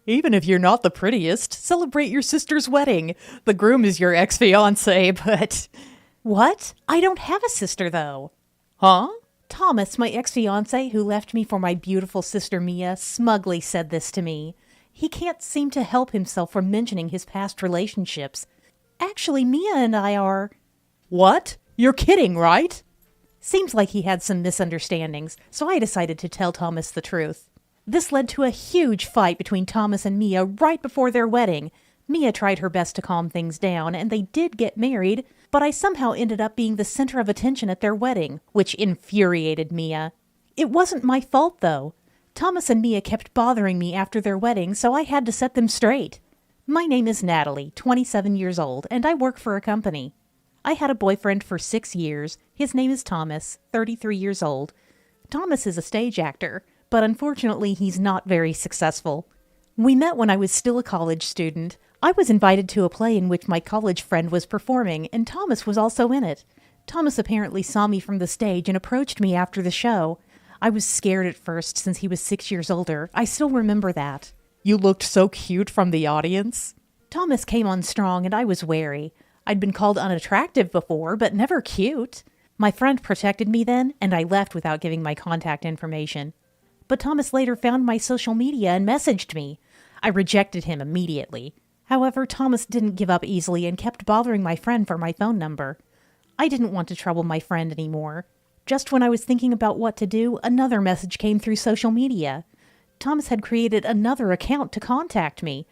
Even if you're not the prettiest, celebrate your sister's wedding. The groom is your ex-fiancé, but... What? I don't have a sister, though. Huh? Thomas, my ex-fiancé who left me for my beautiful sister Mia, smugly said this to me. He can't seem to help himself from mentioning his past relationships. Actually, Mia and I are... What? You're kidding, right? Seems like he had some misunderstandings, so I decided to tell Thomas the truth. This led to a huge fight between Thomas and Mia right before their wedding. Mia tried her best to calm things down, and they did get married, but I somehow ended up being the center of attention at their wedding, which infuriated Mia. It wasn't my fault, though. Thomas and Mia kept bothering me after their wedding, so I had to set them straight. My name is Natalie, 27 years old, and I work for a company. I had a boyfriend for 6 years. His name is Thomas, 33 years old. Thomas is a stage actor, but unfortunately he's not very successful. We met when I was still a college student. I was invited to a play in which my college friend was performing, and Thomas was also in it. Thomas apparently saw me from the stage and approached me after the show. I was scared at first since he was 6 years older. I still remember that. You looked so cute from the audience. Thomas came on strong and I was wary. I'd been called unattractive before, but never cute. My friend protected me then, and I left without giving my contact information. But Thomas later found my social media and messaged me. I rejected him immediately. However, Thomas didn't give up easily and kept bothering my friend for my phone number. I didn't want to trouble my friend anymore. Just when I was thinking about what to do, another message came through social media. Thomas had created another account to contact me.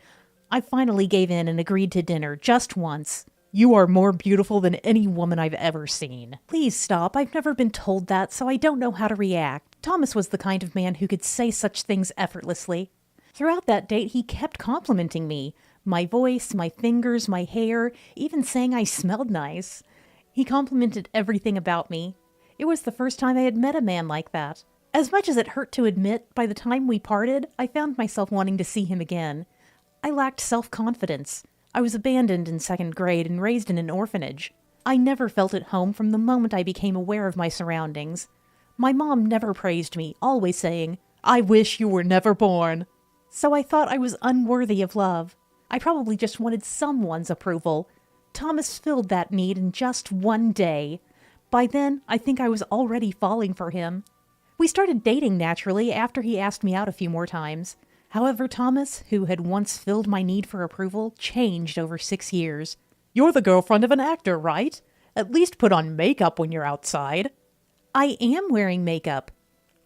I finally gave in and agreed to dinner just once. You are more beautiful than any woman I've ever seen. Please stop. I've never been told that, so I don't know how to react. Thomas was the kind of man who could say such things effortlessly. Throughout that date, he kept complimenting me. My voice, my fingers, my hair, even saying I smelled nice. He complimented everything about me. It was the first time I had met a man like that. As much as it hurt to admit, by the time we parted, I found myself wanting to see him again. I lacked self-confidence. I was abandoned in 2nd grade and raised in an orphanage. I never felt at home from the moment I became aware of my surroundings. My mom never praised me, always saying, "I wish you were never born." So I thought I was unworthy of love. I probably just wanted someone's approval. Thomas filled that need in just one day. By then, I think I was already falling for him. We started dating naturally after he asked me out a few more times. However, Thomas, who had once filled my need for approval, changed over 6 years. You're the girlfriend of an actor, right? At least put on makeup when you're outside. I am wearing makeup.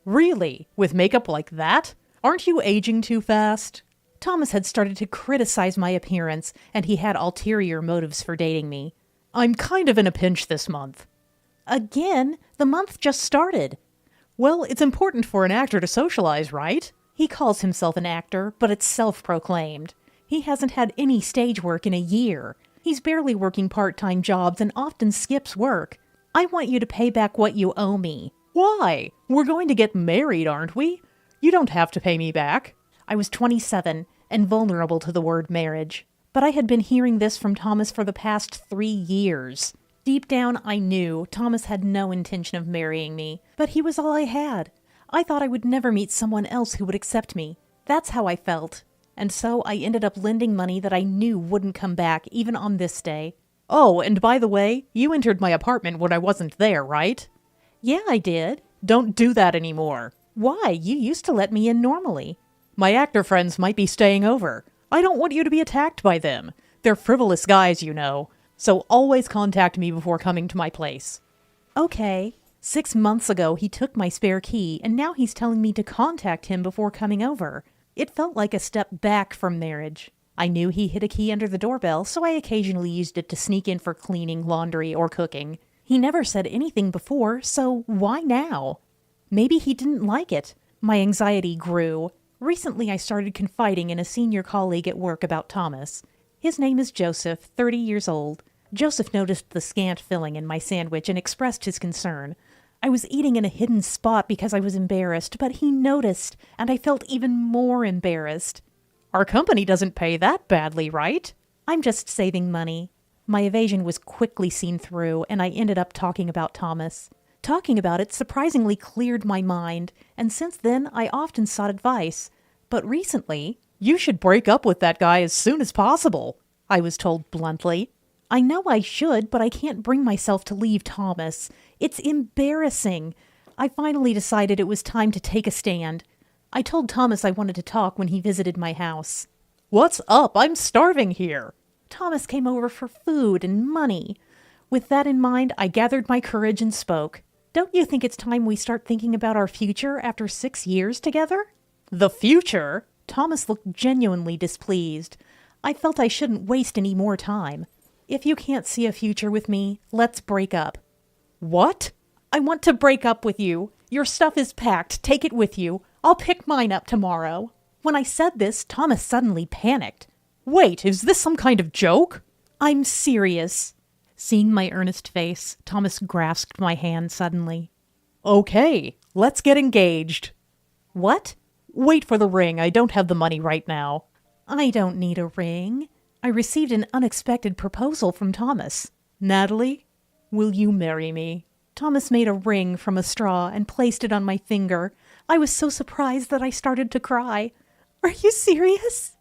Really? With makeup like that? Aren't you aging too fast? Thomas had started to criticize my appearance, and he had ulterior motives for dating me. I'm kind of in a pinch this month. Again? The month just started. Well, it's important for an actor to socialize, right? He calls himself an actor, but it's self-proclaimed. He hasn't had any stage work in a year. He's barely working part-time jobs and often skips work. I want you to pay back what you owe me. Why? We're going to get married, aren't we? You don't have to pay me back. I was 27 and vulnerable to the word marriage. But I had been hearing this from Thomas for the past 3 years. Deep down, I knew Thomas had no intention of marrying me, but he was all I had. I thought I would never meet someone else who would accept me. That's how I felt. And so I ended up lending money that I knew wouldn't come back, even on this day. Oh, and by the way, you entered my apartment when I wasn't there, right? Yeah, I did. Don't do that anymore. Why? You used to let me in normally. My actor friends might be staying over. I don't want you to be attacked by them. They're frivolous guys, you know. So always contact me before coming to my place. Okay. 6 months ago, he took my spare key, and now he's telling me to contact him before coming over. It felt like a step back from marriage. I knew he hid a key under the doorbell, so I occasionally used it to sneak in for cleaning, laundry, or cooking. He never said anything before, so why now? Maybe he didn't like it. My anxiety grew. Recently, I started confiding in a senior colleague at work about Thomas. His name is Joseph, 30 years old. Joseph noticed the scant filling in my sandwich and expressed his concern. I was eating in a hidden spot because I was embarrassed, but he noticed, and I felt even more embarrassed. Our company doesn't pay that badly, right? I'm just saving money. My evasion was quickly seen through, and I ended up talking about Thomas. Talking about it surprisingly cleared my mind, and since then I often sought advice. But recently, You should break up with that guy as soon as possible, I was told bluntly. I know I should, but I can't bring myself to leave Thomas. It's embarrassing. I finally decided it was time to take a stand. I told Thomas I wanted to talk when he visited my house. What's up? I'm starving here. Thomas came over for food and money. With that in mind, I gathered my courage and spoke. Don't you think it's time we start thinking about our future after 6 years together? The future? Thomas looked genuinely displeased. I felt I shouldn't waste any more time. If you can't see a future with me, let's break up. What? I want to break up with you. Your stuff is packed. Take it with you. I'll pick mine up tomorrow. When I said this, Thomas suddenly panicked. Wait, is this some kind of joke? I'm serious. Seeing my earnest face, Thomas grasped my hand suddenly. Okay, let's get engaged. What? Wait for the ring. I don't have the money right now. I don't need a ring. I received an unexpected proposal from Thomas. Natalie, will you marry me? Thomas made a ring from a straw and placed it on my finger. I was so surprised that I started to cry. Are you serious?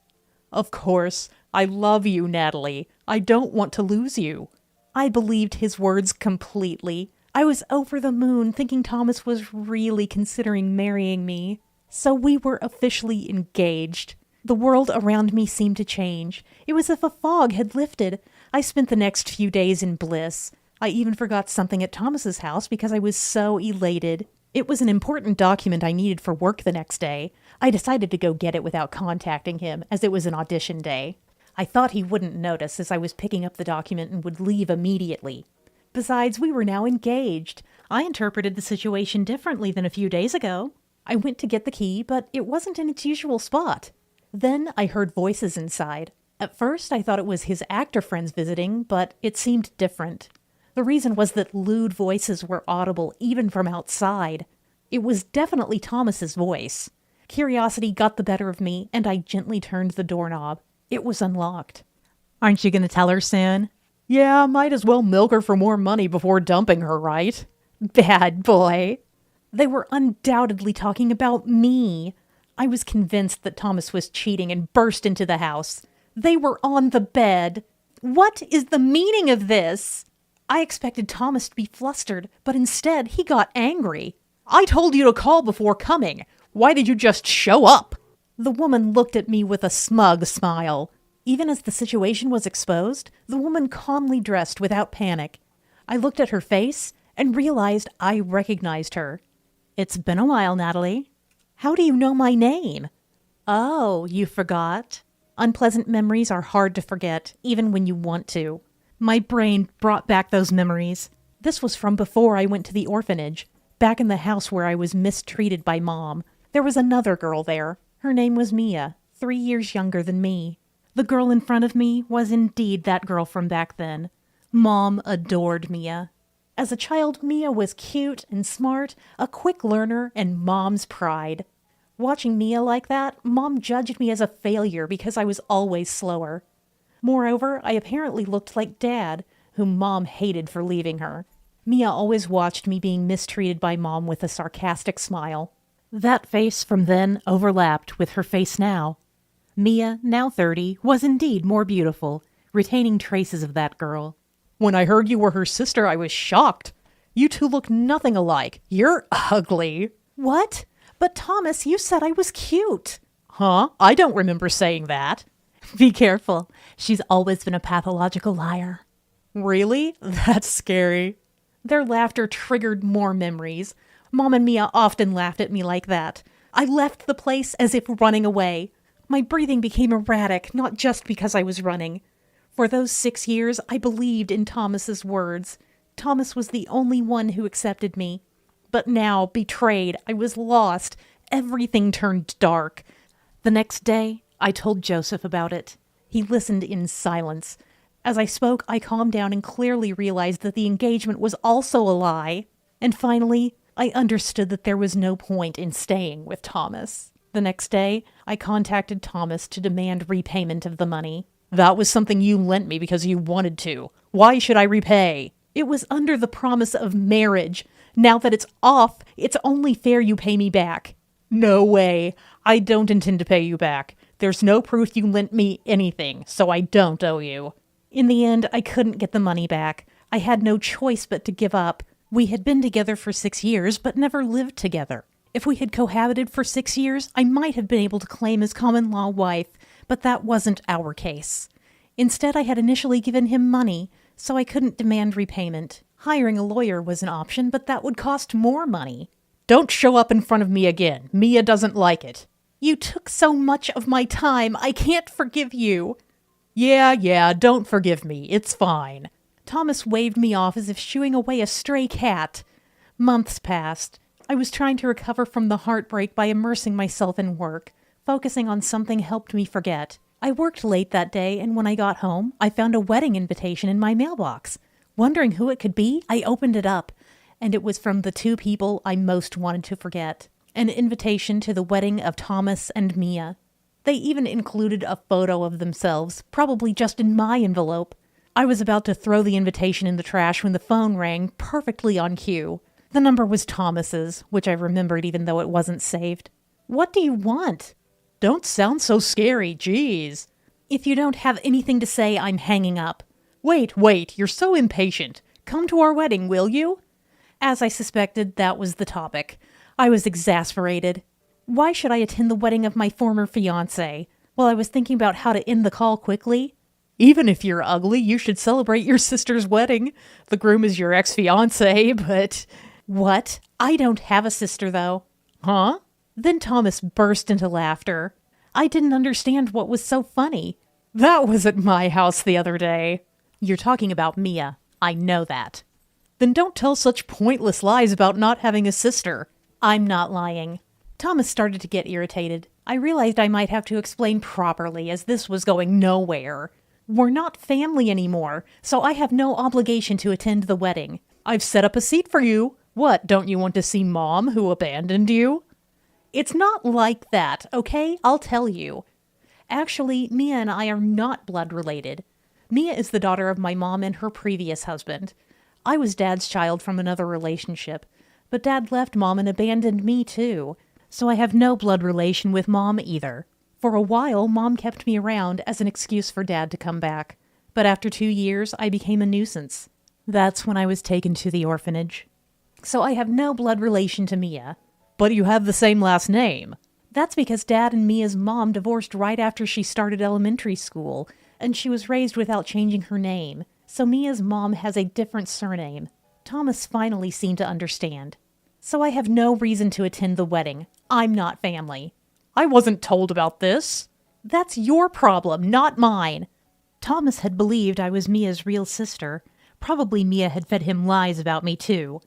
Of course. I love you, Natalie. I don't want to lose you. I believed his words completely. I was over the moon, thinking Thomas was really considering marrying me. So we were officially engaged. The world around me seemed to change. It was as if a fog had lifted. I spent the next few days in bliss. I even forgot something at Thomas's house because I was so elated. It was an important document I needed for work the next day. I decided to go get it without contacting him, as it was an audition day. I thought he wouldn't notice as I was picking up the document and would leave immediately. Besides, we were now engaged. I interpreted the situation differently than a few days ago. I went to get the key, but it wasn't in its usual spot. Then I heard voices inside. At first, I thought it was his actor friends visiting, but it seemed different. The reason was that lewd voices were audible even from outside. It was definitely Thomas's voice. Curiosity got the better of me, and I gently turned the doorknob. It was unlocked. Aren't you going to tell her soon? Yeah, might as well milk her for more money before dumping her, right? Bad boy. They were undoubtedly talking about me. I was convinced that Thomas was cheating and burst into the house. They were on the bed. What is the meaning of this? I expected Thomas to be flustered, but instead he got angry. I told you to call before coming. Why did you just show up? The woman looked at me with a smug smile. Even as the situation was exposed, the woman calmly dressed without panic. I looked at her face and realized I recognized her. It's been a while, Natalie. How do you know my name? Oh, you forgot? Unpleasant memories are hard to forget, even when you want to. My brain brought back those memories. This was from before I went to the orphanage, back in the house where I was mistreated by Mom. There was another girl there. Her name was Mia, 3 years younger than me. The girl in front of me was indeed that girl from back then. Mom adored Mia. As a child, Mia was cute and smart, a quick learner, and Mom's pride. Watching Mia like that, Mom judged me as a failure because I was always slower. Moreover, I apparently looked like Dad, whom Mom hated for leaving her. Mia always watched me being mistreated by Mom with a sarcastic smile. That face from then overlapped with her face now. Mia, now 30, was indeed more beautiful, retaining traces of that girl. When I heard you were her sister, I was shocked. You two look nothing alike. You're ugly. What? But Thomas, you said I was cute. Huh? I don't remember saying that. Be careful. She's always been a pathological liar. Really? That's scary. Their laughter triggered more memories. Mom and Mia often laughed at me like that. I left the place as if running away. My breathing became erratic, not just because I was running. For those 6 years, I believed in Thomas's words. Thomas was the only one who accepted me. But now, betrayed, I was lost. Everything turned dark. The next day, I told Joseph about it. He listened in silence. As I spoke, I calmed down and clearly realized that the engagement was also a lie. And finally, I understood that there was no point in staying with Thomas. The next day, I contacted Thomas to demand repayment of the money. That was something you lent me because you wanted to. Why should I repay? It was under the promise of marriage. Now that it's off, it's only fair you pay me back. No way. I don't intend to pay you back. There's no proof you lent me anything, so I don't owe you. In the end, I couldn't get the money back. I had no choice but to give up. We had been together for 6 years, but never lived together. If we had cohabited for 6 years, I might have been able to claim his common-law wife, but that wasn't our case. Instead, I had initially given him money, so I couldn't demand repayment. Hiring a lawyer was an option, but that would cost more money. Don't show up in front of me again. Mia doesn't like it. You took so much of my time, I can't forgive you. Yeah, don't forgive me. It's fine. Thomas waved me off as if shooing away a stray cat. Months passed. I was trying to recover from the heartbreak by immersing myself in work. Focusing on something helped me forget. I worked late that day, and when I got home, I found a wedding invitation in my mailbox. Wondering who it could be, I opened it up, and it was from the 2 people I most wanted to forget. An invitation to the wedding of Thomas and Mia. They even included a photo of themselves, probably just in my envelope. I was about to throw the invitation in the trash when the phone rang, perfectly on cue. The number was Thomas's, which I remembered even though it wasn't saved. What do you want? Don't sound so scary, jeez. If you don't have anything to say, I'm hanging up. Wait, you're so impatient. Come to our wedding, will you? As I suspected, that was the topic. I was exasperated. Why should I attend the wedding of my former fiancé? While I was thinking about how to end the call quickly. Even if you're ugly, you should celebrate your sister's wedding. The groom is your ex-fiancé, but... What? I don't have a sister, though. Huh? Then Thomas burst into laughter. I didn't understand what was so funny. That was at my house the other day. You're talking about Mia. I know that. Then don't tell such pointless lies about not having a sister. I'm not lying. Thomas started to get irritated. I realized I might have to explain properly, as this was going nowhere. We're not family anymore, so I have no obligation to attend the wedding. I've set up a seat for you. What, don't you want to see Mom, who abandoned you? It's not like that, okay? I'll tell you. Actually, Mia and I are not blood related. Mia is the daughter of my mom and her previous husband. I was Dad's child from another relationship, but Dad left Mom and abandoned me too, so I have no blood relation with Mom either. For a while, Mom kept me around as an excuse for Dad to come back, but after 2 years, I became a nuisance. That's when I was taken to the orphanage. So I have no blood relation to Mia. But you have the same last name. That's because Dad and Mia's mom divorced right after she started elementary school, and she was raised without changing her name, so Mia's mom has a different surname. Thomas finally seemed to understand. So I have no reason to attend the wedding. I'm not family. I wasn't told about this. That's your problem, not mine. Thomas had believed I was Mia's real sister. Probably Mia had fed him lies about me too.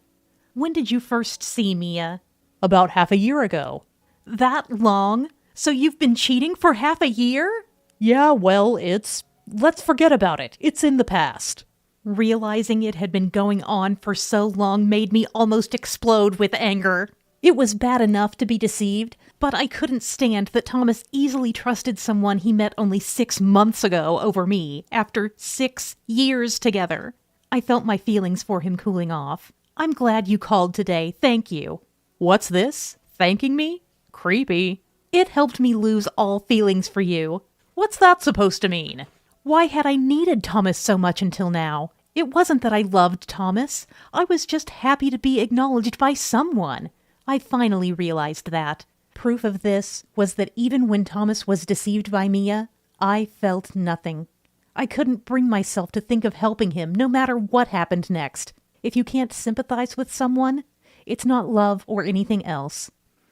When did you first see Mia? About half a year ago. That long? So you've been cheating for half a year? Yeah, well, let's forget about it. It's in the past. Realizing it had been going on for so long made me almost explode with anger. It was bad enough to be deceived, but I couldn't stand that Thomas easily trusted someone he met only 6 months ago over me, after 6 years together. I felt my feelings for him cooling off. I'm glad you called today, thank you. What's this? Thanking me? Creepy. It helped me lose all feelings for you. What's that supposed to mean? Why had I needed Thomas so much until now? It wasn't that I loved Thomas. I was just happy to be acknowledged by someone. I finally realized that. Proof of this was that even when Thomas was deceived by Mia, I felt nothing. I couldn't bring myself to think of helping him, no matter what happened next. If you can't sympathize with someone, it's not love or anything else.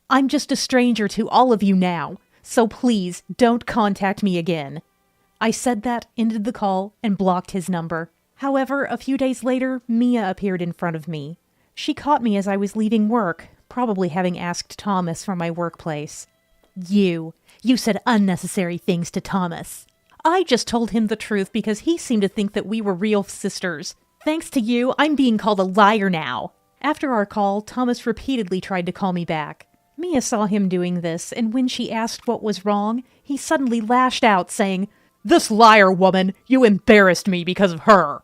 I'm just a stranger to all of you now, so please don't contact me again. I said that, ended the call, and blocked his number. However, a few days later, Mia appeared in front of me. She caught me as I was leaving work, probably having asked Thomas from my workplace. You said unnecessary things to Thomas. I just told him the truth because he seemed to think that we were real sisters. Thanks to you, I'm being called a liar now. After our call, Thomas repeatedly tried to call me back. Mia saw him doing this, and when she asked what was wrong, he suddenly lashed out, saying, "This liar woman, you embarrassed me because of her."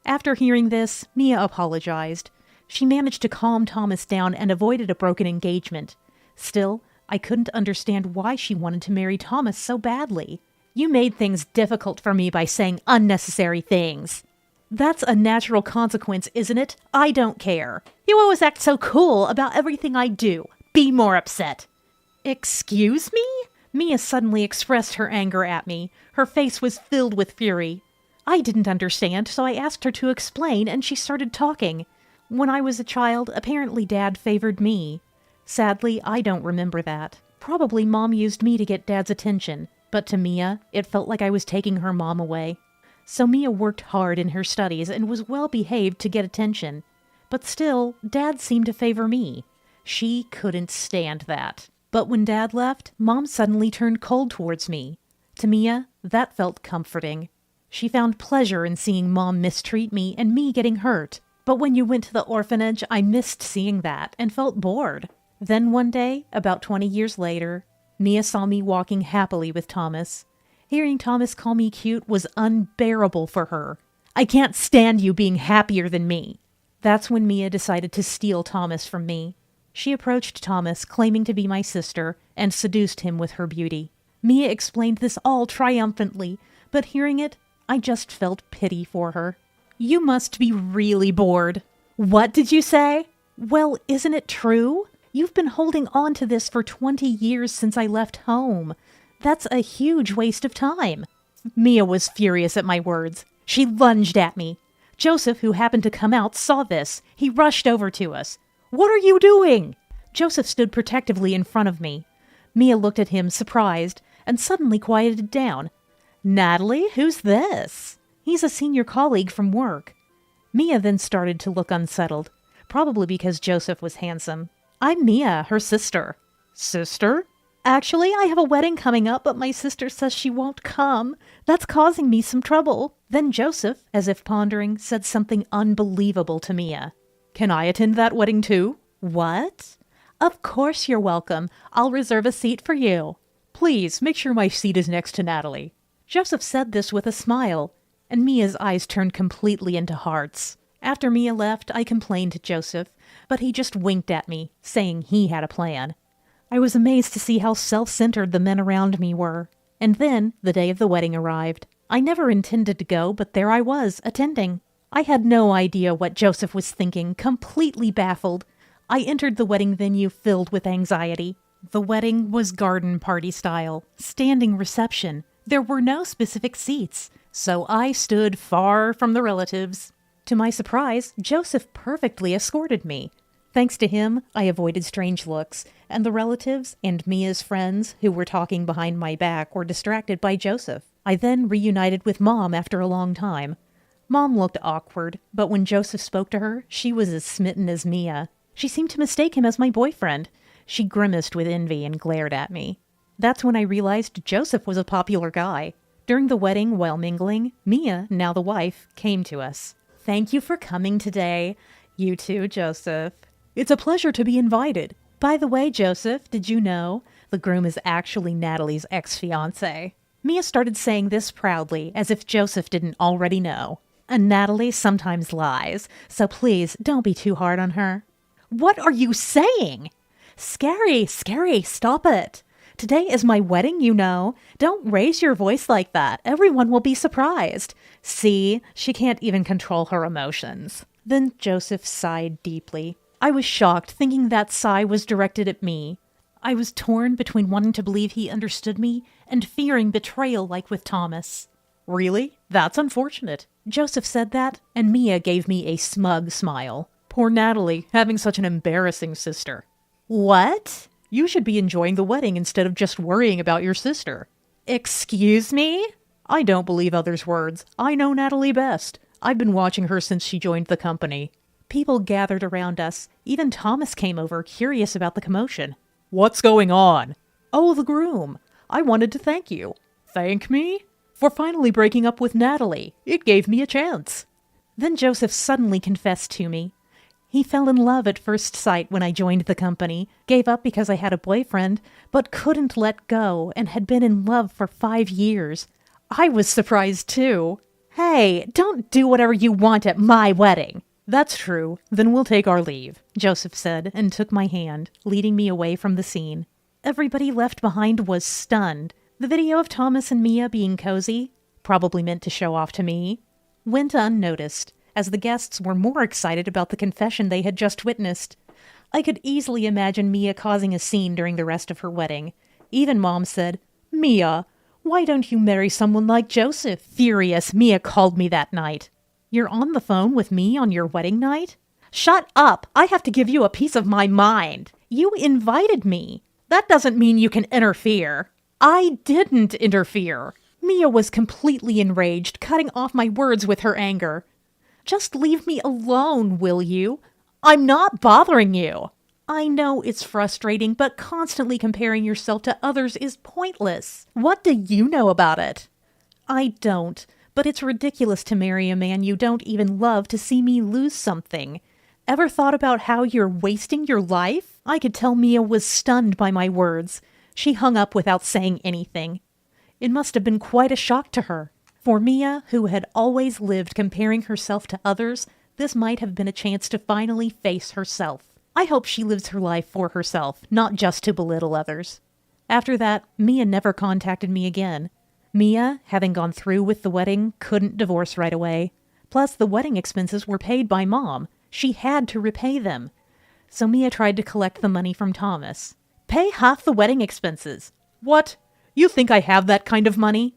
After hearing this, Mia apologized. She managed to calm Thomas down and avoided a broken engagement. Still, I couldn't understand why she wanted to marry Thomas so badly. You made things difficult for me by saying unnecessary things. That's a natural consequence, isn't it? I don't care. You always act so cool about everything I do. Be more upset. Excuse me? Mia suddenly expressed her anger at me. Her face was filled with fury. I didn't understand, so I asked her to explain, and she started talking. When I was a child, apparently Dad favored me. Sadly, I don't remember that. Probably Mom used me to get Dad's attention, but to Mia, it felt like I was taking her mom away. So Mia worked hard in her studies and was well behaved to get attention. But still, Dad seemed to favor me. She couldn't stand that. But when Dad left, Mom suddenly turned cold towards me. To Mia, that felt comforting. She found pleasure in seeing Mom mistreat me and me getting hurt. But when you went to the orphanage, I missed seeing that and felt bored. Then one day, about 20 years later, Mia saw me walking happily with Thomas. Hearing Thomas call me cute was unbearable for her. I can't stand you being happier than me. That's when Mia decided to steal Thomas from me. She approached Thomas, claiming to be my sister, and seduced him with her beauty. Mia explained this all triumphantly, but hearing it, I just felt pity for her. You must be really bored. What did you say? Well, isn't it true? You've been holding on to this for 20 years since I left home. That's a huge waste of time. Mia was furious at my words. She lunged at me. Joseph, who happened to come out, saw this. He rushed over to us. What are you doing? Joseph stood protectively in front of me. Mia looked at him, surprised, and suddenly quieted down. Natalie, who's this? He's a senior colleague from work. Mia then started to look unsettled, probably because Joseph was handsome. I'm Mia, her sister. Sister? Actually, I have a wedding coming up, but my sister says she won't come. That's causing me some trouble. Then Joseph, as if pondering, said something unbelievable to Mia. Can I attend that wedding too? What? Of course you're welcome. I'll reserve a seat for you. Please, make sure my seat is next to Natalie. Joseph said this with a smile, and Mia's eyes turned completely into hearts. After Mia left, I complained to Joseph, but he just winked at me, saying he had a plan. I was amazed to see how self-centered the men around me were. And then, the day of the wedding arrived. I never intended to go, but there I was, attending. I had no idea what Joseph was thinking, completely baffled. I entered the wedding venue filled with anxiety. The wedding was garden party style, standing reception. There were no specific seats, so I stood far from the relatives. To my surprise, Joseph perfectly escorted me. Thanks to him, I avoided strange looks, and the relatives and Mia's friends who were talking behind my back were distracted by Joseph. I then reunited with Mom after a long time. Mom looked awkward, but when Joseph spoke to her, she was as smitten as Mia. She seemed to mistake him as my boyfriend. She grimaced with envy and glared at me. That's when I realized Joseph was a popular guy. During the wedding, while mingling, Mia, now the wife, came to us. Thank you for coming today. You too, Joseph. It's a pleasure to be invited. By the way, Joseph, did you know the groom is actually Natalie's ex-fiancé? Mia started saying this proudly, as if Joseph didn't already know. And Natalie sometimes lies, so please don't be too hard on her. What are you saying? Scary, stop it. Today is my wedding, you know. Don't raise your voice like that. Everyone will be surprised. See, she can't even control her emotions. Then Joseph sighed deeply. I was shocked, thinking that sigh was directed at me. I was torn between wanting to believe he understood me and fearing betrayal like with Thomas. Really? That's unfortunate. Joseph said that, and Mia gave me a smug smile. Poor Natalie, having such an embarrassing sister. What? You should be enjoying the wedding instead of just worrying about your sister. Excuse me? I don't believe others' words. I know Natalie best. I've been watching her since she joined the company. People gathered around us. Even Thomas came over, curious about the commotion. What's going on? Oh, the groom. I wanted to thank you. Thank me? For finally breaking up with Natalie. It gave me a chance. Then Joseph suddenly confessed to me. He fell in love at first sight when I joined the company, gave up because I had a boyfriend, but couldn't let go and had been in love for 5 years. I was surprised too. Hey, don't do whatever you want at my wedding. That's true. Then we'll take our leave, Joseph said and took my hand, leading me away from the scene. Everybody left behind was stunned. The video of Thomas and Mia being cozy, probably meant to show off to me, went unnoticed, as the guests were more excited about the confession they had just witnessed. I could easily imagine Mia causing a scene during the rest of her wedding. Even Mom said, "Mia, why don't you marry someone like Joseph?" Furious, Mia called me that night. "You're on the phone with me on your wedding night?" "Shut up! I have to give you a piece of my mind. You invited me. That doesn't mean you can interfere." "I didn't interfere." Mia was completely enraged, cutting off my words with her anger. "Just leave me alone, will you? I'm not bothering you." "I know it's frustrating, but constantly comparing yourself to others is pointless. What do you know about it?" "I don't, but it's ridiculous to marry a man you don't even love to see me lose something. Ever thought about how you're wasting your life?" I could tell Mia was stunned by my words. She hung up without saying anything. It must have been quite a shock to her. For Mia, who had always lived comparing herself to others, this might have been a chance to finally face herself. I hope she lives her life for herself, not just to belittle others. After that, Mia never contacted me again. Mia, having gone through with the wedding, couldn't divorce right away. Plus, the wedding expenses were paid by Mom. She had to repay them. So Mia tried to collect the money from Thomas. "Pay half the wedding expenses." "What? You think I have that kind of money?"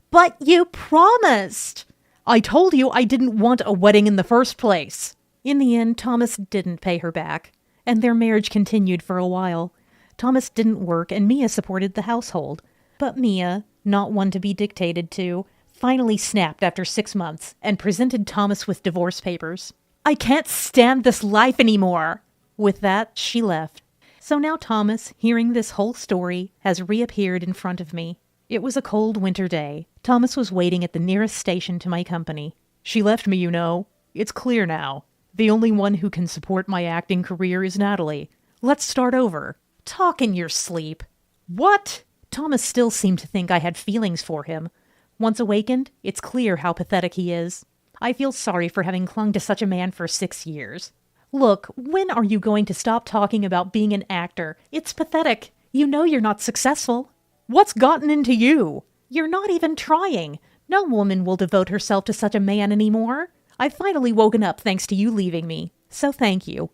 "But you promised!" "I told you I didn't want a wedding in the first place." In the end, Thomas didn't pay her back, and their marriage continued for a while. Thomas didn't work, and Mia supported the household. But Mia, not one to be dictated to, finally snapped after 6 months and presented Thomas with divorce papers. "I can't stand this life anymore." With that, she left. So now Thomas, hearing this whole story, has reappeared in front of me. It was a cold winter day. Thomas was waiting at the nearest station to my company. "She left me, you know. It's clear now. The only one who can support my acting career is Natalie. Let's start over." "Talk in your sleep." "What?" Thomas still seemed to think I had feelings for him. Once awakened, it's clear how pathetic he is. I feel sorry for having clung to such a man for 6 years. "Look, when are you going to stop talking about being an actor? It's pathetic. You know you're not successful." "What's gotten into you?" "You're not even trying. No woman will devote herself to such a man anymore. I've finally woken up thanks to you leaving me. So thank you."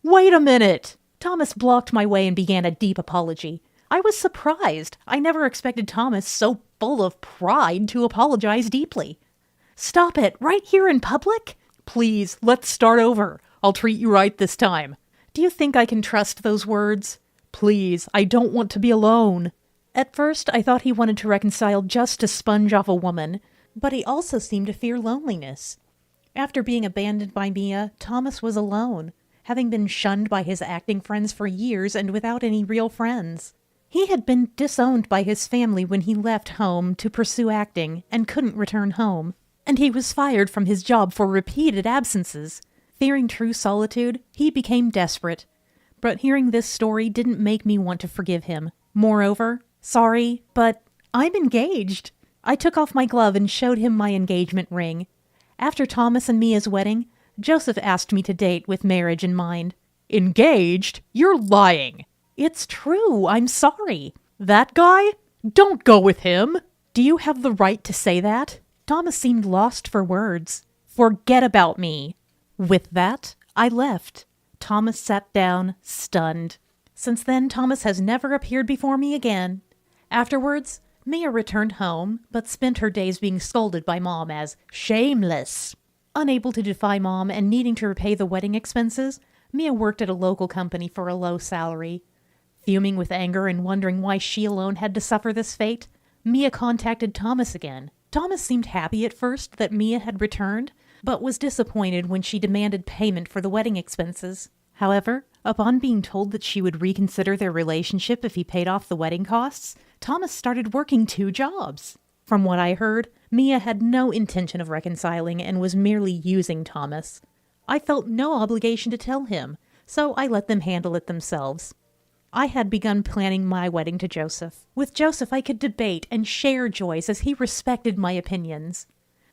"Wait a minute!" Thomas blocked my way and began a deep apology. I was surprised. I never expected Thomas, so full of pride, to apologize deeply. "Stop it, right here in public?" "Please, let's start over. I'll treat you right this time." "Do you think I can trust those words?" "Please, I don't want to be alone." At first, I thought he wanted to reconcile just to sponge off a woman, but he also seemed to fear loneliness. After being abandoned by Mia, Thomas was alone, having been shunned by his acting friends for years and without any real friends. He had been disowned by his family when he left home to pursue acting and couldn't return home, and he was fired from his job for repeated absences. Fearing true solitude, he became desperate. But hearing this story didn't make me want to forgive him. Moreover, sorry, but I'm engaged. I took off my glove and showed him my engagement ring. After Thomas and Mia's wedding, Joseph asked me to date with marriage in mind. "Engaged? You're lying." "It's true. I'm sorry." "That guy? Don't go with him." "Do you have the right to say that?" Thomas seemed lost for words. "Forget about me." With that, I left. Thomas sat down, stunned. Since then, Thomas has never appeared before me again. Afterwards, Mia returned home, but spent her days being scolded by Mom as shameless. Unable to defy Mom and needing to repay the wedding expenses, Mia worked at a local company for a low salary. Fuming with anger and wondering why she alone had to suffer this fate, Mia contacted Thomas again. Thomas seemed happy at first that Mia had returned, but was disappointed when she demanded payment for the wedding expenses. However, upon being told that she would reconsider their relationship if he paid off the wedding costs, Thomas started working 2 jobs. From what I heard, Mia had no intention of reconciling and was merely using Thomas. I felt no obligation to tell him, so I let them handle it themselves. I had begun planning my wedding to Joseph. With Joseph, I could debate and share joys as he respected my opinions.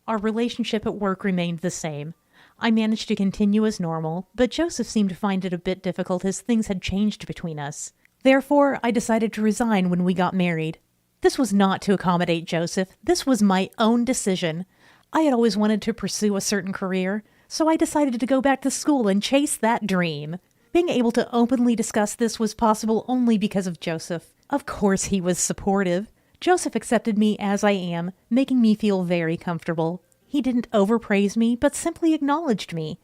Our relationship at work remained the same. I managed to continue as normal, but Joseph seemed to find it a bit difficult as things had changed between us. Therefore, I decided to resign when we got married. This was not to accommodate Joseph. This was my own decision. I had always wanted to pursue a certain career, so I decided to go back to school and chase that dream. Being able to openly discuss this was possible only because of Joseph. Of course, he was supportive. Joseph accepted me as I am, making me feel very comfortable. He didn't overpraise me, but simply acknowledged me,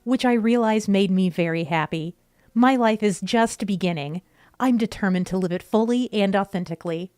which I realized made me very happy. My life is just beginning. I'm determined to live it fully and authentically.